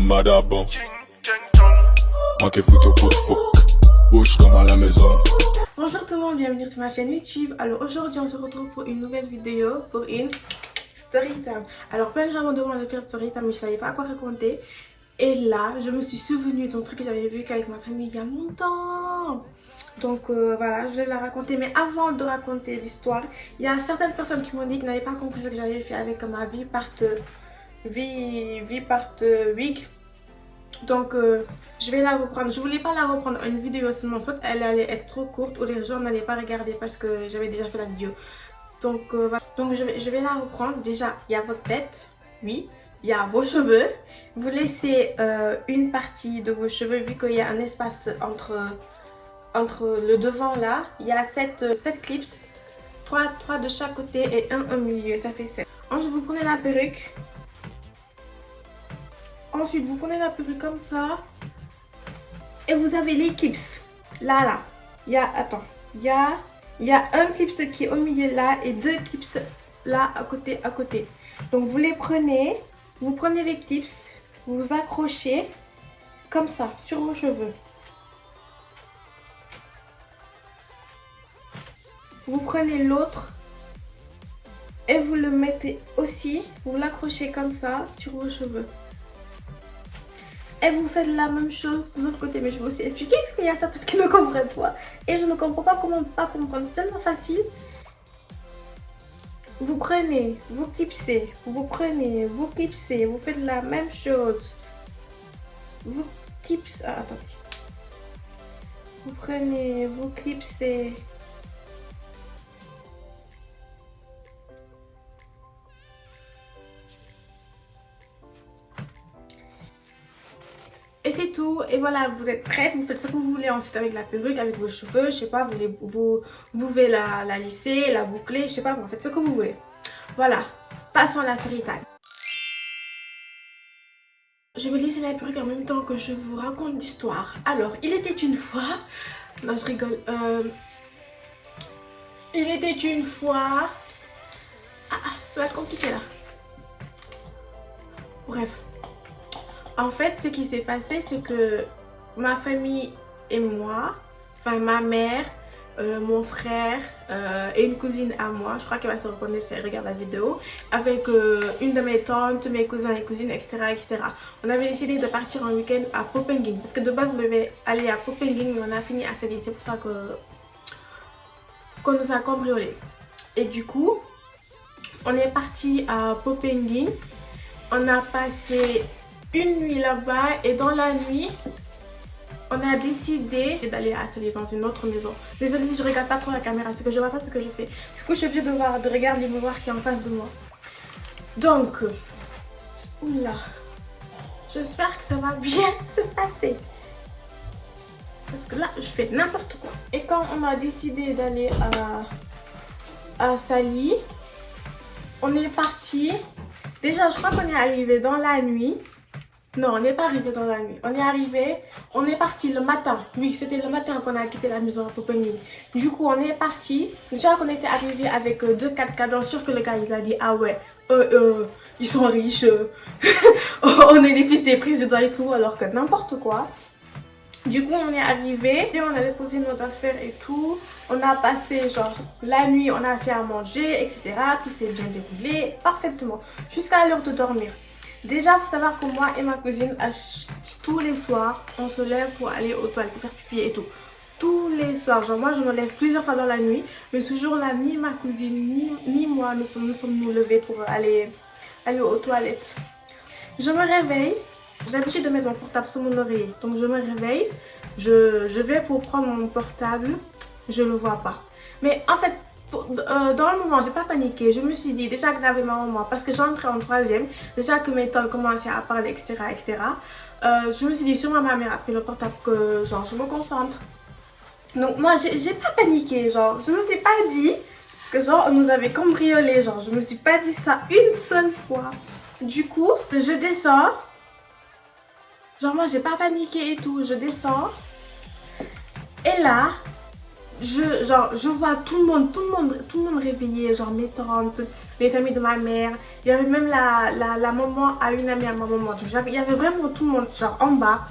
Madabon. Moi qui fous ton coup de fuck. Bouge comme à la maison. Bonjour tout le monde, bienvenue sur ma chaîne YouTube. Alors aujourd'hui on se retrouve pour une nouvelle vidéo, pour une story time. Alors plein de gens m'ont demandé de faire story time mais je savais pas quoi raconter. Et là je me suis souvenue d'un truc que j'avais vu qu'avec ma famille il y a longtemps. Donc voilà, je vais la raconter. Mais avant de raconter l'histoire, il y a certaines personnes qui m'ont dit qu'ils n'avaient pas compris ce que j'avais fait avec ma vie part wig. Donc je vais la reprendre. Je voulais pas la reprendre en une vidéo seulement, soit elle allait être trop courte ou les gens n'allaient pas regarder parce que j'avais déjà fait la vidéo. Donc voilà. Donc je vais la reprendre. Déjà il y a votre tête, oui. Il y a vos cheveux. Vous laissez une partie de vos cheveux vu qu'il y a un espace entre le devant là. Il y a 7 clips. 3 de chaque côté et 1 au milieu. Ça fait 7. Ensuite vous prenez la perruque. Ensuite, vous prenez la perruque comme ça. Et vous avez les clips. Là. Il y a, attends. Il y a un clip qui est au milieu là. Et 2 clips là, à côté. Donc, vous les prenez. Vous prenez les clips. Vous accrochez. Comme ça, sur vos cheveux. Vous prenez l'autre. Et vous le mettez aussi. Vous l'accrochez comme ça, sur vos cheveux. Et vous faites la même chose de l'autre côté. Mais je vais aussi expliquer qu'il y a certains qui ne comprennent pas. Et je ne comprends pas comment pas comprendre. C'est tellement facile. Vous prenez, vous clipsez. Vous prenez, vous clipsez. Vous faites la même chose. Vous clipsez. Ah, attendez. Vous prenez, vous clipsez. Et c'est tout, et voilà, vous êtes prête, vous faites ce que vous voulez ensuite avec la perruque, avec vos cheveux, je sais pas, vous pouvez la lisser, la boucler, je sais pas, vous faites ce que vous voulez. Voilà, passons à la story time. Je vais laisser la perruque en même temps que je vous raconte l'histoire. Alors, il était une fois... Non, je rigole. Il était une fois... ça va être compliqué là. Bref. En fait, ce qui s'est passé, c'est que ma famille et moi, enfin ma mère, mon frère et une cousine à moi, je crois qu'elle va se reconnaître si elle regarde la vidéo, avec une de mes tantes, mes cousins et cousines, etc. On avait décidé de partir en week-end à Popengine, parce que de base on devait aller à Popengine, mais on a fini à Saly, c'est pour ça qu'on nous a cambriolés. Et du coup, on est parti à Popengine, on a passé une nuit là-bas et dans la nuit on a décidé d'aller à Saly dans une autre maison. Désolée si je regarde pas trop la caméra, c'est que je vois pas ce que je fais. Du coup je suis obligée de regarder le miroir qui est en face de moi. Donc, oula, j'espère que ça va bien se passer. Parce que là je fais n'importe quoi. Et quand on a décidé d'aller à Saly, on est parti. Déjà je crois qu'on est arrivé dans la nuit. Non, on n'est pas arrivé dans la nuit. On est parti le matin. Oui, c'était le matin qu'on a quitté la maison à Popengine. Du coup, on est parti. Déjà qu'on était arrivé avec 2 4x4. Bien sûr que le gars, il a dit, ah ouais, ils sont riches. On est les fils des présidents et tout, alors que n'importe quoi. Du coup, on est arrivé et on a déposé nos affaires et tout. On a passé genre la nuit, on a fait à manger, etc. Tout s'est bien déroulé parfaitement jusqu'à l'heure de dormir. Déjà, il faut savoir que moi et ma cousine, tous les soirs, on se lève pour aller aux toilettes, pour faire pipi et tout. Tous les soirs, genre moi je me lève plusieurs fois dans la nuit, mais ce jour-là, ni ma cousine, ni moi nous sommes levés pour aller aux toilettes. Je me réveille, j'ai l'habitude de mettre mon portable sur mon oreiller. Donc je me réveille, je vais pour prendre mon portable, je le vois pas. Mais en fait, dans le moment, j'ai pas paniqué. Je me suis dit, déjà que j'avais ma maman, parce que j'entrais en 3e, déjà que mes tantes commençaient à parler, etc. Je me suis dit, sûrement ma mère a pris le portable, que genre je me concentre. Donc moi, j'ai pas paniqué, genre je me suis pas dit que genre on nous avait cambriolé, genre je me suis pas dit ça une seule fois. Du coup, je descends. Genre moi, j'ai pas paniqué et tout, je descends. Et là, je vois tout le monde réveillé, genre mes tantes, les amis de ma mère. Il y avait même la maman à une amie à ma maman. Il y avait vraiment tout le monde, genre en bas.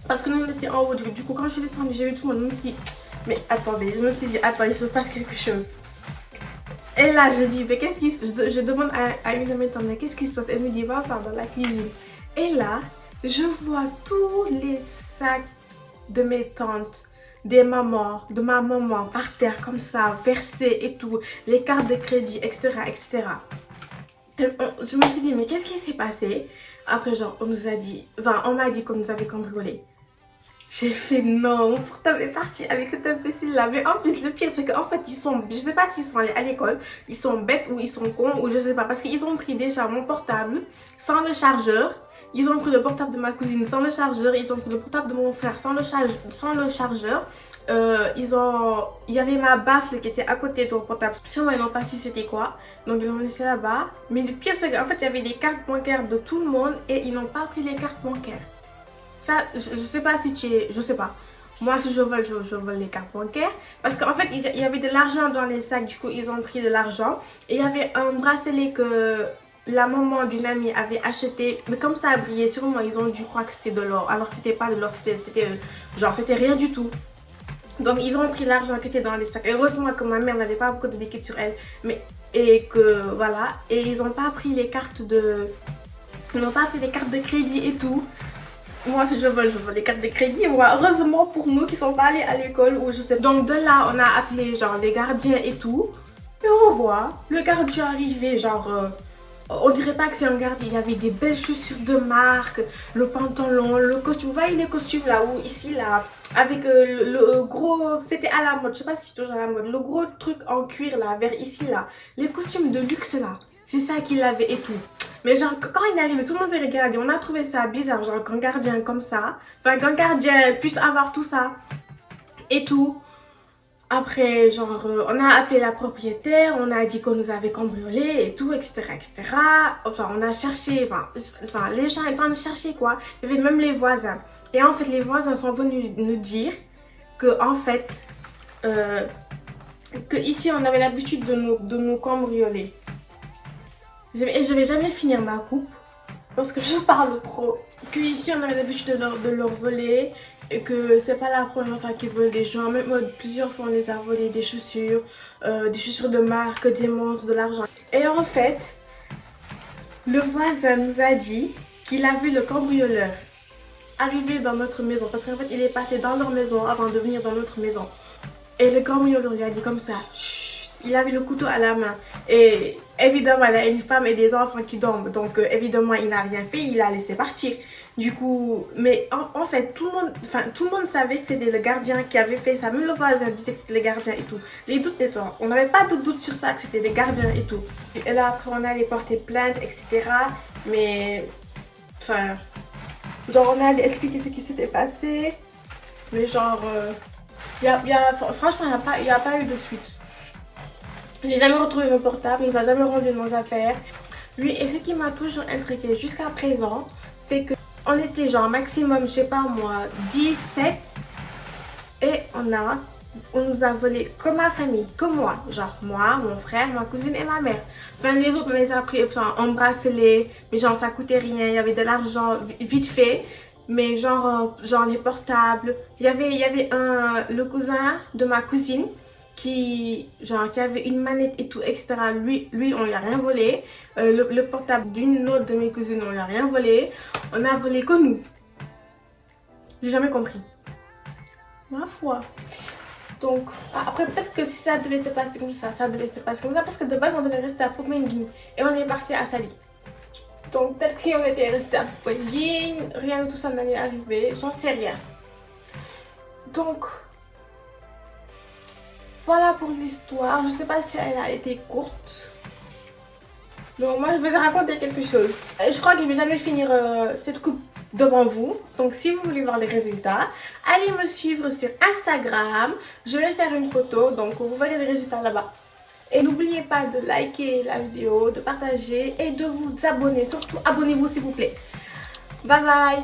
Parce que nous on était en haut. Du coup, quand je suis descendue, j'ai vu tout le monde. Je me suis dit, mais attendez, attends, il se passe quelque chose. Et là, je dis, mais qu'est-ce qui se passe? Je demande à une de mes tantes, mais qu'est-ce qui se passe? Elle me dit, va dans la cuisine. Et là, je vois tous les sacs de mes tantes, de ma maman par terre comme ça, versés et tout, les cartes de crédit, etc. etc. Et je me suis dit, mais qu'est-ce qui s'est passé? Après, genre, on m'a dit qu'on nous avait cambriolé. J'ai fait non, pourtant est parti avec cet imbécile là. Mais en plus, le pire, c'est qu'en fait, je sais pas s'ils sont allés à l'école, ils sont bêtes ou ils sont cons ou je sais pas. Parce qu'ils ont pris déjà mon portable sans le chargeur. Ils ont pris le portable de ma cousine sans le chargeur. Ils ont pris le portable de mon frère sans le chargeur. Il y avait ma baffle qui était à côté de mon portable. Sûrement, ils n'ont pas su c'était quoi. Donc, ils l'ont laissé là-bas. Mais le pire, c'est qu'en fait, il y avait des cartes bancaires de tout le monde et ils n'ont pas pris les cartes bancaires. Ça, je sais pas si tu es... Je sais pas. Moi, si je vole les cartes bancaires. Parce qu'en fait, il y avait de l'argent dans les sacs. Du coup, ils ont pris de l'argent. Et il y avait un bracelet que la maman d'une amie avait acheté. Mais comme ça a brillé, sûrement, ils ont dû croire que c'était de l'or. Alors que c'était pas de l'or. C'était rien du tout. Donc, ils ont pris l'argent qui était dans les sacs. Heureusement que ma mère n'avait pas beaucoup de liquide sur elle. Et que, voilà. Et ils n'ont pas pris les cartes de... Ils n'ont pas pris les cartes de crédit et tout. Moi, si je vole les cartes de crédit. Moi, heureusement pour nous qui sont pas allés à l'école ou je sais. Donc de là, on a appelé genre les gardiens et tout. Et on voit le gardien arrivé, genre... on dirait pas que c'est un gardien. Il y avait des belles chaussures de marque, le pantalon, le costume. Vous voyez les costumes là où ici là, avec le gros... C'était à la mode, je sais pas si c'est toujours à la mode. Le gros truc en cuir là, vers ici là. Les costumes de luxe là. C'est ça qu'il avait et tout. Mais genre, quand il est arrivé, tout le monde s'est regardé. On a trouvé ça bizarre, genre qu'un gardien comme ça, enfin qu'un gardien puisse avoir tout ça et tout. Après, genre, on a appelé la propriétaire, on a dit qu'on nous avait cambriolé et tout, etc., etc. Enfin, on a cherché, enfin, les gens étaient en train de chercher quoi. Il y avait même les voisins. Et en fait, les voisins sont venus nous dire que, en fait, que ici, on avait l'habitude de nous cambrioler. Et je vais jamais finir ma coupe parce que je parle trop. Que ici on avait l'habitude de leur voler et que c'est pas la première fois qu'ils volent des gens. Même plusieurs fois on les a volé des chaussures de marque, des montres, de l'argent. Et en fait, le voisin nous a dit qu'il a vu le cambrioleur arriver dans notre maison. Parce qu'en fait il est passé dans leur maison avant de venir dans notre maison. Et le cambrioleur lui a dit comme ça, chut, il avait le couteau à la main. Et évidemment, il a une femme et des enfants qui dorment. Donc, évidemment, il n'a rien fait. Il a laissé partir. Du coup, mais en fait, tout le monde savait que c'était le gardien qui avait fait ça. Même le voisin disait que c'était le gardien et tout. Les doutes étaient... On n'avait pas de doute sur ça, que c'était les gardiens et tout. Et là, après, on allait porter plainte, etc. Mais... Enfin... Genre, on allait expliquer ce qui s'était passé. Mais genre... franchement, il n'y a pas eu de suite. J'ai jamais retrouvé mon portable, il nous a jamais rendu nos affaires. Lui, et ce qui m'a toujours intriguée jusqu'à présent, c'est que on était genre maximum, je sais pas moi, 17. Et on nous a volé comme ma famille, comme moi. Genre moi, mon frère, ma cousine et ma mère. Enfin les autres, on les a pris, enfin un bracelet, mais genre ça coûtait rien, il y avait de l'argent vite fait. Mais genre les portables. Il y avait le cousin de ma cousine qui avait une manette et tout, etc. Lui on lui a rien volé. Le portable d'une autre de mes cousines, on lui a rien volé. On a volé que nous. J'ai jamais compris. Ma foi. Donc, après peut-être que si ça devait se passer comme ça, ça devait se passer comme ça. Parce que de base on devait rester à Popenguine. Et on est parti à Saly. Donc peut-être que si on était resté à Popenguine, rien de tout ça n'allait arriver. J'en sais rien. Donc... Voilà pour l'histoire. Je sais pas si elle a été courte. Donc moi je vais vous raconter quelque chose. Je crois que je vais jamais finir cette coupe devant vous. Donc si vous voulez voir les résultats, allez me suivre sur Instagram. Je vais faire une photo. Donc vous verrez les résultats là-bas. Et n'oubliez pas de liker la vidéo, de partager et de vous abonner. Surtout abonnez-vous s'il vous plaît. Bye bye.